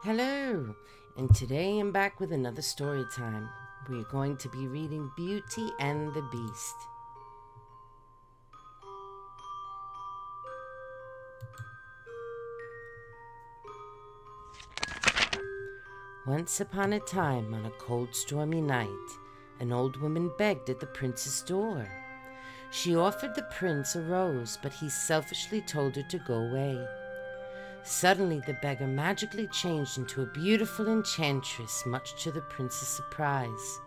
Hello, and today I'm back with another story time. We're going to be reading Beauty and the Beast. Once upon a time, on a cold, stormy night, an old woman begged at the prince's door. She offered the prince a rose, but he selfishly told her to go away. Suddenly, the beggar magically changed into a beautiful enchantress, much to the prince's surprise.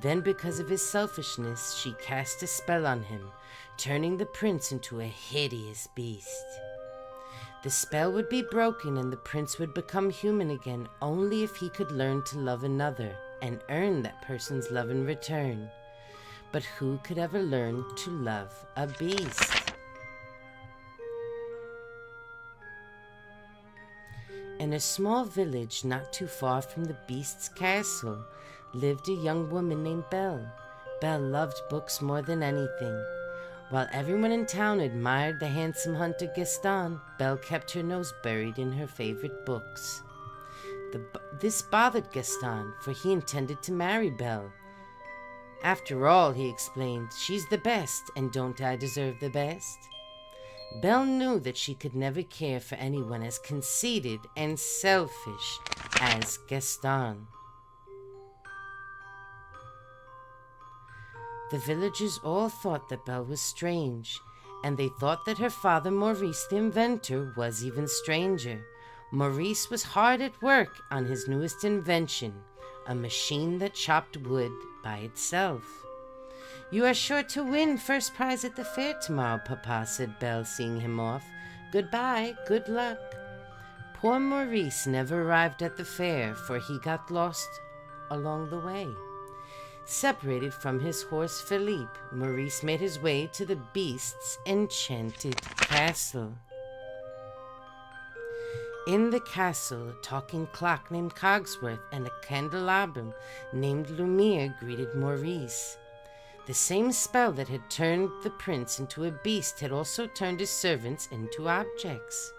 Then, because of his selfishness, she cast a spell on him, turning the prince into a hideous beast. The spell would be broken and the prince would become human again only if he could learn to love another and earn that person's love in return. But who could ever learn to love a beast? In a small village not too far from the beast's castle lived a young woman named Belle. Belle loved books more than anything. While everyone in town admired the handsome hunter Gaston, Belle kept her nose buried in her favorite books. This bothered Gaston, for he intended to marry Belle. After all, he explained, she's the best, and don't I deserve the best? Belle knew that she could never care for anyone as conceited and selfish as Gaston. The villagers all thought that Belle was strange, and they thought that her father, Maurice the inventor, was even stranger. Maurice was hard at work on his newest invention, a machine that chopped wood by itself. "You are sure to win first prize at the fair tomorrow, Papa," said Belle, seeing him off. "Goodbye, good luck." Poor Maurice never arrived at the fair, for he got lost along the way. Separated from his horse Philippe, Maurice made his way to the beast's enchanted castle. In the castle, a talking clock named Cogsworth and a candelabrum named Lumiere greeted Maurice. The same spell that had turned the prince into a beast had also turned his servants into objects.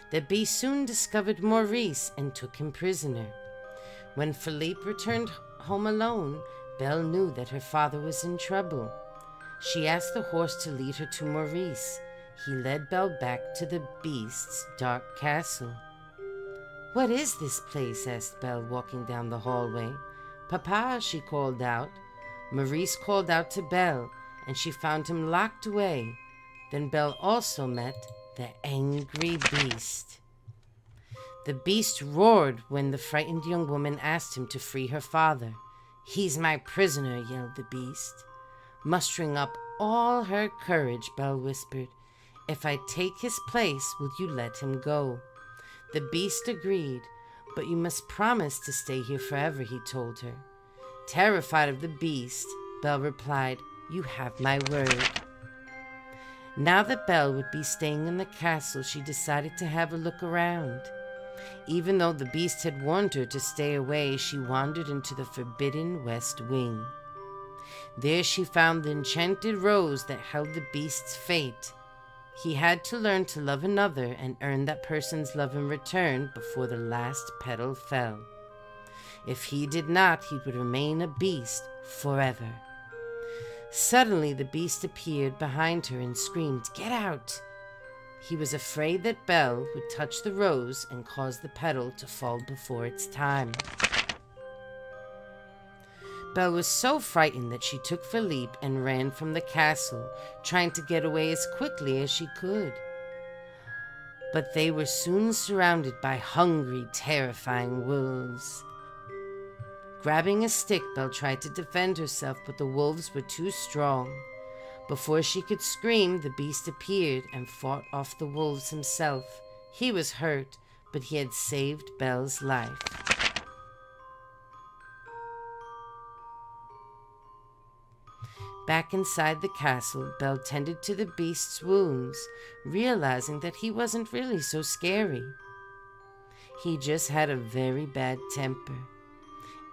The beast soon discovered Maurice and took him prisoner. When Philippe returned home alone, Belle knew that her father was in trouble. She asked the horse to lead her to Maurice. He led Belle back to the beast's dark castle. "What is this place?" asked Belle, walking down the hallway. "Papa," she called out. Maurice called out to Belle, and she found him locked away. Then Belle also met the angry beast. The beast roared when the frightened young woman asked him to free her father. "He's my prisoner," yelled the beast. Mustering up all her courage, Belle whispered, "If I take his place, will you let him go?" The beast agreed. "But you must promise to stay here forever," he told her. Terrified of the beast, Belle replied, "You have my word." Now that Belle would be staying in the castle, she decided to have a look around. Even though the beast had warned her to stay away, she wandered into the forbidden west wing. There she found the enchanted rose that held the beast's fate. He had to learn to love another and earn that person's love in return before the last petal fell. If he did not, he would remain a beast forever. Suddenly the beast appeared behind her and screamed, "Get out!" He was afraid that Belle would touch the rose and cause the petal to fall before its time. Belle was so frightened that she took Philippe and ran from the castle, trying to get away as quickly as she could. But they were soon surrounded by hungry, terrifying wolves. Grabbing a stick, Belle tried to defend herself, but the wolves were too strong. Before she could scream, the beast appeared and fought off the wolves himself. He was hurt, but he had saved Belle's life. Back inside the castle, Belle tended to the beast's wounds, realizing that he wasn't really so scary. He just had a very bad temper.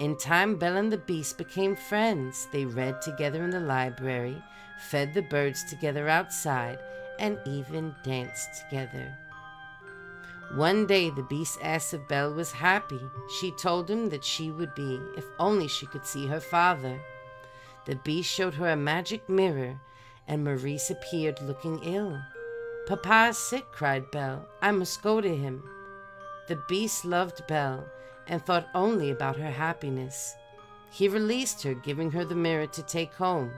In time, Belle and the beast became friends. They read together in the library, fed the birds together outside, and even danced together. One day the beast asked if Belle was happy. She told him that she would be, if only she could see her father. The beast showed her a magic mirror, and Maurice appeared looking ill. "Papa is sick," cried Belle. "I must go to him." The beast loved Belle and thought only about her happiness. He released her, giving her the mirror to take home,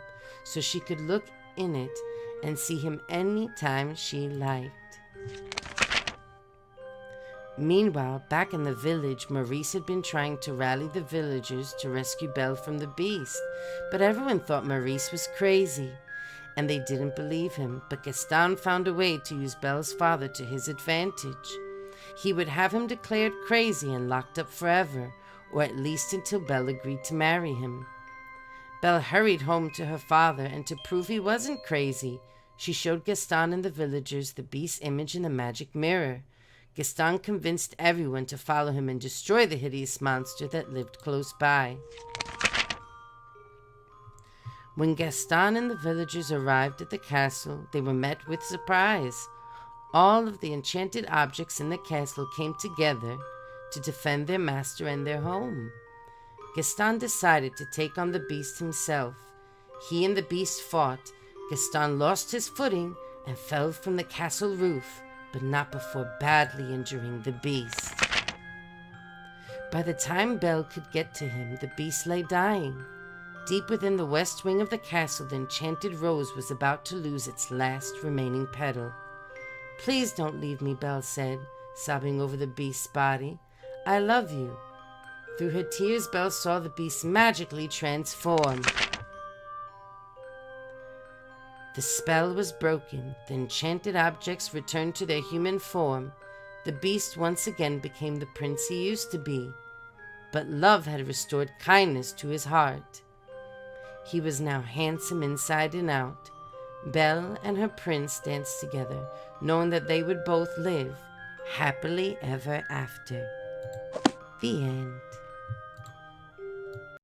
so she could look in it and see him any time she liked. Meanwhile, back in the village, Maurice had been trying to rally the villagers to rescue Belle from the beast, but everyone thought Maurice was crazy, and they didn't believe him. But Gaston found a way to use Belle's father to his advantage. He would have him declared crazy and locked up forever, or at least until Belle agreed to marry him. Belle hurried home to her father, and to prove he wasn't crazy, she showed Gaston and the villagers the beast's image in the magic mirror. Gaston convinced everyone to follow him and destroy the hideous monster that lived close by. When Gaston and the villagers arrived at the castle, they were met with surprise. All of the enchanted objects in the castle came together to defend their master and their home. Gaston decided to take on the beast himself. He and the beast fought. Gaston lost his footing and fell from the castle roof, but not before badly injuring the beast. By the time Belle could get to him, the beast lay dying. Deep within the west wing of the castle, the enchanted rose was about to lose its last remaining petal. "Please don't leave me," Belle said, sobbing over the beast's body. "I love you." Through her tears, Belle saw the beast magically transform. The spell was broken. The enchanted objects returned to their human form. The beast once again became the prince he used to be. But love had restored kindness to his heart. He was now handsome inside and out. Belle and her prince danced together, knowing that they would both live happily ever after. The end.